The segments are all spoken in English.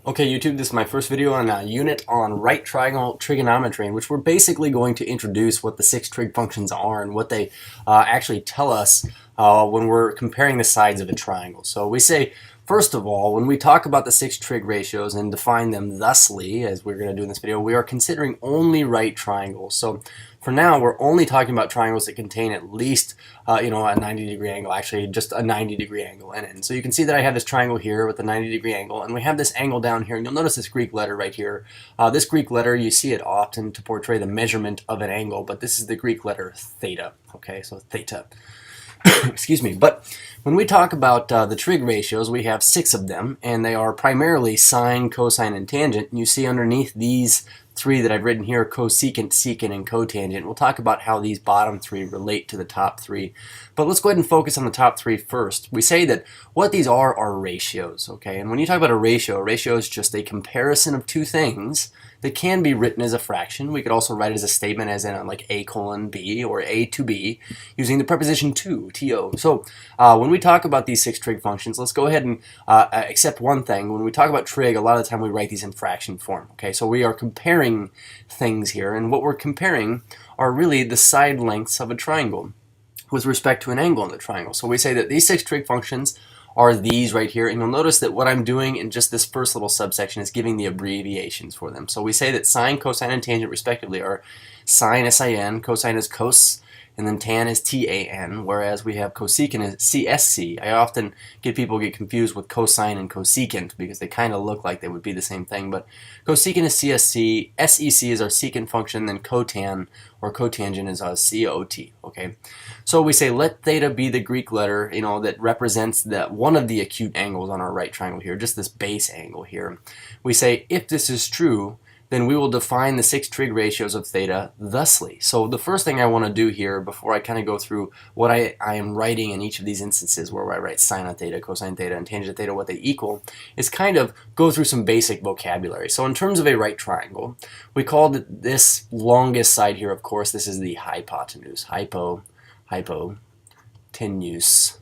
Okay, YouTube, this is my first video on a unit on right triangle trigonometry, in which we're basically going to introduce what the 6 trig functions are and what they actually tell us when we're comparing the sides of a triangle. So we say, first of all, when we talk about the 6 trig ratios and define them thusly, as we're going to do in this video, we are considering only right triangles. So for now, we're only talking about triangles that contain at least a 90-degree angle, actually just a 90-degree angle in it. And so you can see that I have this triangle here with a 90-degree angle, and we have this angle down here, and you'll notice this Greek letter right here. This Greek letter, you see it often to portray the measurement of an angle, but this is the Greek letter theta, okay, so theta. Excuse me, but when we talk about the trig ratios, we have 6 of them, and they are primarily sine, cosine, and tangent. And you see underneath these 3 that I've written here, cosecant, secant, and cotangent. We'll talk about how these bottom 3 relate to the top 3. But let's go ahead and focus on the top 3 first. We say that what these are ratios, okay? And when you talk about a ratio is just a comparison of 2 things that can be written as a fraction. We could also write it as a statement as in like a colon b or a to b using the preposition to, to. So when we talk about these 6 trig functions, let's go ahead and accept one thing. When we talk about trig, a lot of the time we write these in fraction form. Okay, so we are comparing things here, and what we're comparing are really the side lengths of a triangle with respect to an angle in the triangle. So we say that these 6 trig functions are these right here, and you'll notice that what I'm doing in just this first little subsection is giving the abbreviations for them. So we say that sine, cosine, and tangent respectively are sine, S-I-N, cosine is cos, and then tan is T-A-N, whereas we have cosecant is C-S-C. I often get people get confused with cosine and cosecant because they kind of look like they would be the same thing, but cosecant is C-S-C, S-E-C is our secant function, then cotan or cotangent is our C-O-T, okay? So we say let theta be the Greek letter, that represents that one of the acute angles on our right triangle here, just this base angle here. We say if this is true, then we will define the 6 trig ratios of theta thusly. So the first thing I want to do here before I kind of go through what I am writing in each of these instances where I write sine of theta, cosine theta, and tangent theta, what they equal, is kind of go through some basic vocabulary. So in terms of a right triangle, we called this longest side here, of course, this is the hypotenuse. Hypotenuse.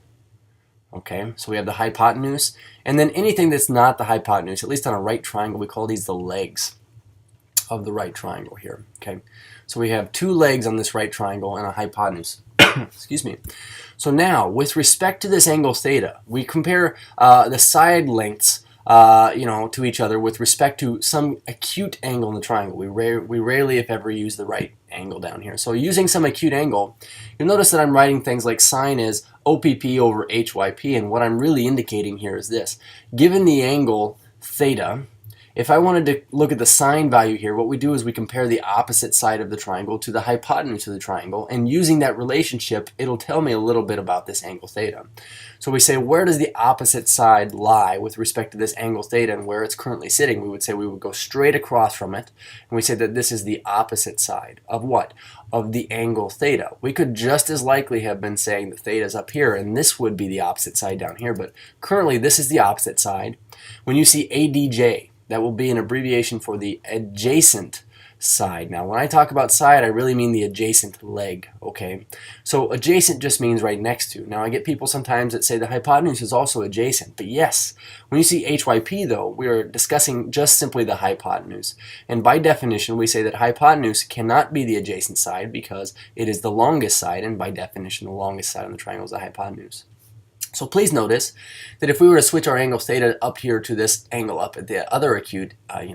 Okay, so we have the hypotenuse, and then anything that's not the hypotenuse, at least on a right triangle, we call these the legs of the right triangle here. Okay, so we have 2 legs on this right triangle and a hypotenuse. Excuse me. So now, with respect to this angle theta, we compare the side lengths to each other with respect to some acute angle in the triangle. We rarely, if ever, use the right angle down here. So using some acute angle, you'll notice that I'm writing things like sine is OPP over HYP, and what I'm really indicating here is this. Given the angle theta, if I wanted to look at the sine value here, what we do is we compare the opposite side of the triangle to the hypotenuse of the triangle, and using that relationship, it'll tell me a little bit about this angle theta. So we say, where does the opposite side lie with respect to this angle theta and where it's currently sitting? We would say we would go straight across from it, and we say that this is the opposite side of what? Of the angle theta. We could just as likely have been saying that theta is up here, and this would be the opposite side down here, but currently this is the opposite side. When you see ADJ, that will be an abbreviation for the adjacent side. Now, when I talk about side, I really mean the adjacent leg, okay? So adjacent just means right next to. Now, I get people sometimes that say the hypotenuse is also adjacent, but yes, when you see HYP, though, we are discussing just simply the hypotenuse. And by definition, we say that hypotenuse cannot be the adjacent side because it is the longest side, and by definition, the longest side on the triangle is the hypotenuse. So please notice that if we were to switch our angle theta up here to this angle up at the other acute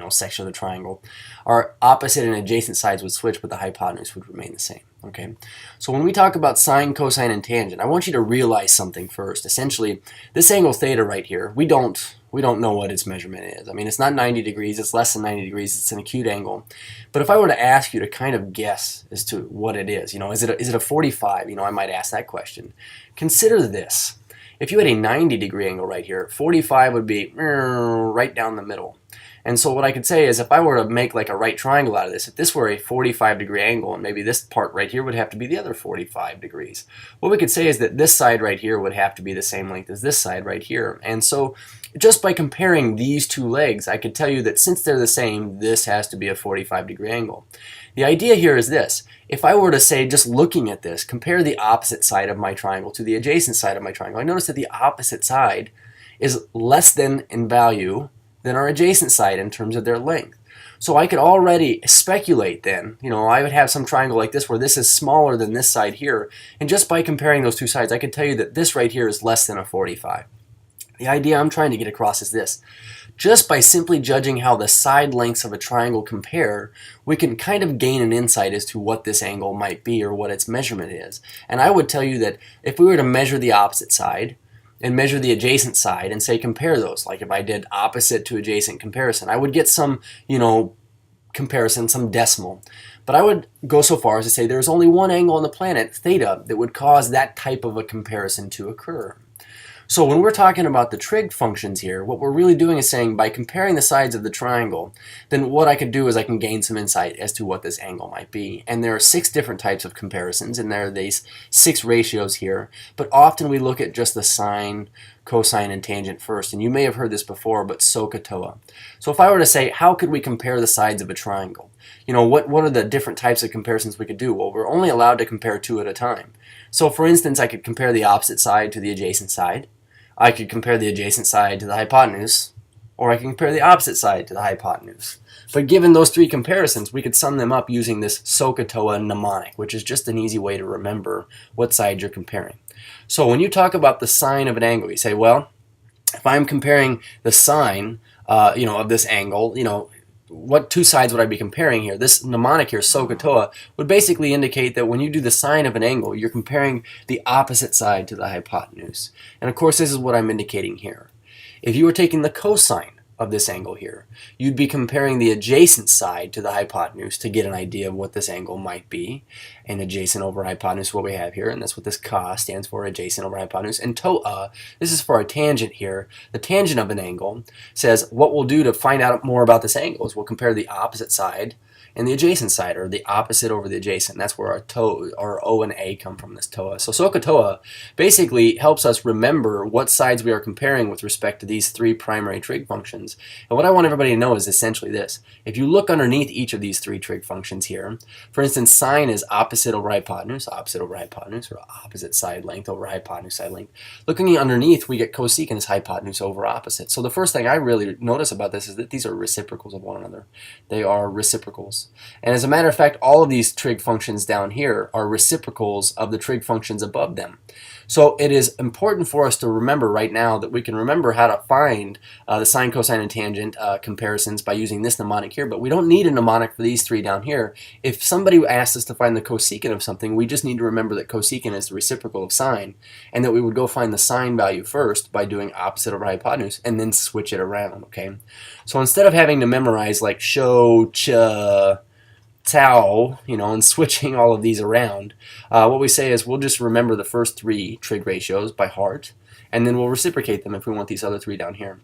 section of the triangle, our opposite and adjacent sides would switch, but the hypotenuse would remain the same. Okay. So when we talk about sine, cosine, and tangent, I want you to realize something first. Essentially, this angle theta right here, we don't know what its measurement is. I mean, it's not 90 degrees, it's less than 90 degrees, it's an acute angle. But if I were to ask you to kind of guess as to what it is, is it a 45? I might ask that question. Consider this. If you had a 90-degree angle right here, 45 would be right down the middle. And so what I could say is if I were to make like a right triangle out of this, if this were a 45-degree angle, and maybe this part right here would have to be the other 45 degrees, what we could say is that this side right here would have to be the same length as this side right here. And so just by comparing these 2 legs, I could tell you that since they're the same, this has to be a 45-degree angle. The idea here is this. If I were to say, just looking at this, compare the opposite side of my triangle to the adjacent side of my triangle, I notice that the opposite side is less than in value than our adjacent side in terms of their length. So I could already speculate then, I would have some triangle like this where this is smaller than this side here, and just by comparing those two sides I could tell you that this right here is less than a 45. The idea I'm trying to get across is this. Just by simply judging how the side lengths of a triangle compare, we can kind of gain an insight as to what this angle might be or what its measurement is. And I would tell you that if we were to measure the opposite side and measure the adjacent side and say compare those, like if I did opposite to adjacent comparison, I would get some, comparison, some decimal. But I would go so far as to say there's only one angle on the planet, theta, that would cause that type of a comparison to occur. So when we're talking about the trig functions here, what we're really doing is saying by comparing the sides of the triangle, then what I could do is I can gain some insight as to what this angle might be. And there are 6 different types of comparisons, and there are these 6 ratios here. But often we look at just the sine, cosine, and tangent first. And you may have heard this before, but SOHCAHTOA. So if I were to say, how could we compare the sides of a triangle? What are the different types of comparisons we could do? Well, we're only allowed to compare 2 at a time. So for instance, I could compare the opposite side to the adjacent side. I could compare the adjacent side to the hypotenuse, or I can compare the opposite side to the hypotenuse. But given those 3 comparisons, we could sum them up using this SOHCAHTOA mnemonic, which is just an easy way to remember what side you're comparing. So when you talk about the sine of an angle, you say, well, if I'm comparing the sine, of this angle, what 2 sides would I be comparing here? This mnemonic here, SOHCAHTOA, would basically indicate that when you do the sine of an angle, you're comparing the opposite side to the hypotenuse. And of course, this is what I'm indicating here. If you were taking the cosine of this angle here, you'd be comparing the adjacent side to the hypotenuse to get an idea of what this angle might be. And adjacent over hypotenuse, what we have here, and that's what this ka stands for, adjacent over hypotenuse. And toa, this is for a tangent here. The tangent of an angle says what we'll do to find out more about this angle is we'll compare the opposite side and the adjacent side, or the opposite over the adjacent. That's where our O and A come from, this toa. So SOHCAHTOA basically helps us remember what sides we are comparing with respect to these 3 primary trig functions. And what I want everybody to know is essentially this. If you look underneath each of these 3 trig functions here, for instance, sine is opposite over hypotenuse, or opposite side length over hypotenuse side length. Looking underneath, we get cosecant is hypotenuse over opposite. So the first thing I really notice about this is that these are reciprocals of one another. They are reciprocals. And as a matter of fact, all of these trig functions down here are reciprocals of the trig functions above them. So it is important for us to remember right now that we can remember how to find the sine, cosine, and tangent comparisons by using this mnemonic here, but we don't need a mnemonic for these 3 down here. If somebody asks us to find the cosecant of something, we just need to remember that cosecant is the reciprocal of sine, and that we would go find the sine value first by doing opposite over hypotenuse, and then switch it around, okay? So instead of having to memorize like sho, cha, tau, and switching all of these around, what we say is we'll just remember the first 3 trig ratios by heart, and then we'll reciprocate them if we want these other 3 down here.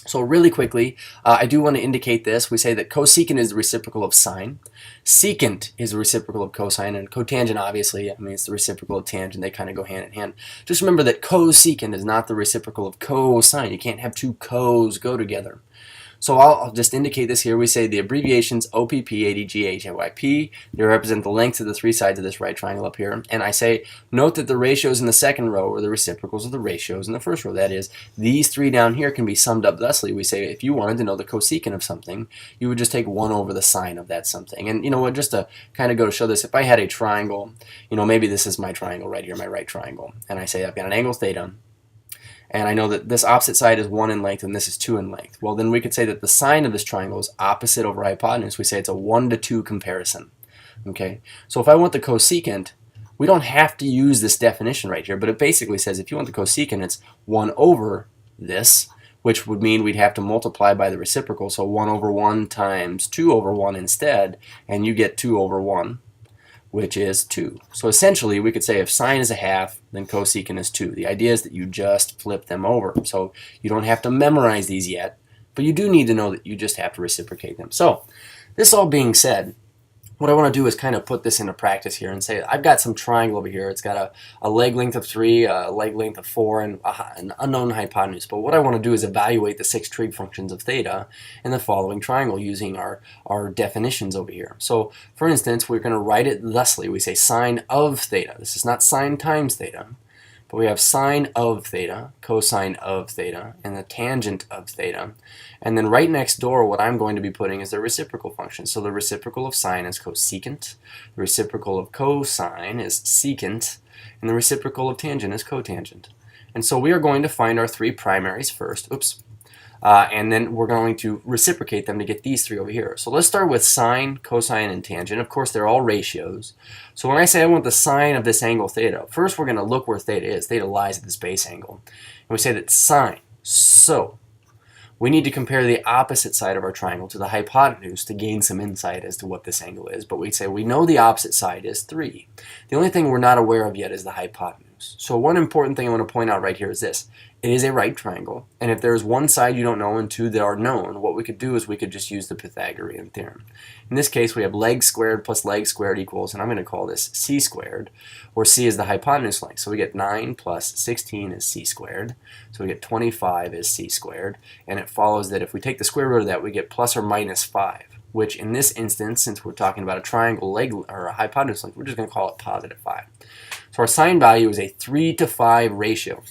So really quickly, I do want to indicate this. We say that cosecant is the reciprocal of sine, secant is the reciprocal of cosine, and cotangent, obviously, it's the reciprocal of tangent. They kind of go hand in hand. Just remember that cosecant is not the reciprocal of cosine. You can't have 2 cos go together. So I'll just indicate this here. We say the abbreviations OPP, ADG, HAYP, they represent the lengths of the 3 sides of this right triangle up here. And I say, note that the ratios in the second row are the reciprocals of the ratios in the first row. That is, these 3 down here can be summed up thusly. We say if you wanted to know the cosecant of something, you would just take 1 over the sine of that something. And you know what, just to kind of go to show this, if I had a triangle, maybe this is my triangle right here, my right triangle, and I say I've got an angle theta, and I know that this opposite side is 1 in length and this is 2 in length. Well, then we could say that the sine of this triangle is opposite over hypotenuse. We say it's a 1:2 comparison. Okay, so if I want the cosecant, we don't have to use this definition right here, but it basically says if you want the cosecant, it's 1 over this, which would mean we'd have to multiply by the reciprocal, so 1 over 1 times 2 over 1 instead, and you get 2 over 1. Which is 2. So essentially we could say if sine is a half, then cosecant is 2. The idea is that you just flip them over. So you don't have to memorize these yet, but you do need to know that you just have to reciprocate them. So this all being said, what I want to do is kind of put this into practice here and say I've got some triangle over here. It's got a leg length of 3, a leg length of 4, and an unknown hypotenuse. But what I want to do is evaluate the 6 trig functions of theta in the following triangle using our definitions over here. So for instance, we're going to write it thusly. We say sine of theta. This is not sine times theta. but we have sine of theta, cosine of theta, and the tangent of theta. And then right next door, what I'm going to be putting is the reciprocal function. So the reciprocal of sine is cosecant, the reciprocal of cosine is secant, and the reciprocal of tangent is cotangent. And so we are going to find our three primaries first. And then we're going to reciprocate them to get these three over here. So let's start with sine, cosine, and tangent. Of course, they're all ratios. So when I say I want the sine of this angle theta, first we're going to look where theta is. Theta lies at this base angle. And we say that sine. So we need to compare the opposite side of our triangle to the hypotenuse to gain some insight as to what this angle is. But we say we know the opposite side is 3. The only thing we're not aware of yet is the hypotenuse. So one important thing I want to point out right here is this. It is a right triangle, and if there's one side you don't know and two that are known, what we could do is we could just use the Pythagorean theorem. In this case, we have leg squared plus leg squared equals, and I'm going to call this c squared, where c is the hypotenuse length. So we get 9 plus 16 is c squared, so we get 25 is c squared, and it follows that if we take the square root of that, we get plus or minus 5, which in this instance, since we're talking about a triangle leg or a hypotenuse length, we're just going to call it positive 5. So our sine value is a 3 to 5 ratio.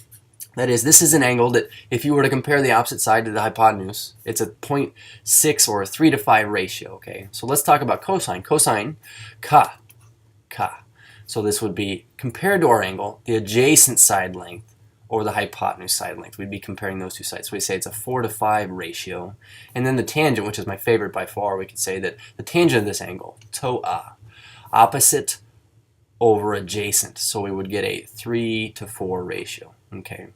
That is, this is an angle that if you were to compare the opposite side to the hypotenuse, it's a 0.6 or a 3 to 5 ratio, okay? So let's talk about cosine. Cosine, ka. So this would be, compared to our angle, the adjacent side length or the hypotenuse side length. We'd be comparing those two sides. So we say it's a 4 to 5 ratio. And then the tangent, which is my favorite by far, we could say that the tangent of this angle, toa, opposite over adjacent. So we would get a 3 to 4 ratio, okay?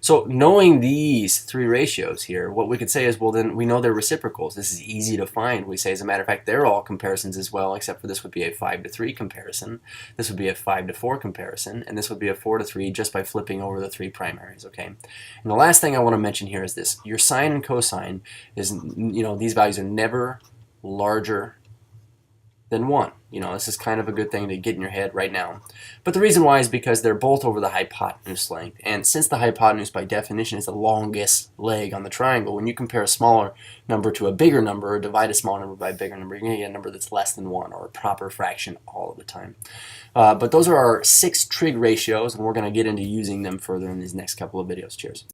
So knowing these three ratios here, what we could say is, well, then we know they're reciprocals. This is easy to find. We say, as a matter of fact, they're all comparisons as well, except for this would be a 5 to 3 comparison. This would be a 5 to 4 comparison, and this would be a 4 to 3 just by flipping over the three primaries, okay? And the last thing I want to mention here is this. Your sine and cosine is, these values are never larger than 1. This is kind of a good thing to get in your head right now. But the reason why is because they're both over the hypotenuse length. And since the hypotenuse by definition is the longest leg on the triangle, when you compare a smaller number to a bigger number or divide a small number by a bigger number, you're going to get a number that's less than 1 or a proper fraction all of the time. But those are our 6 trig ratios, and we're going to get into using them further in these next couple of videos. Cheers.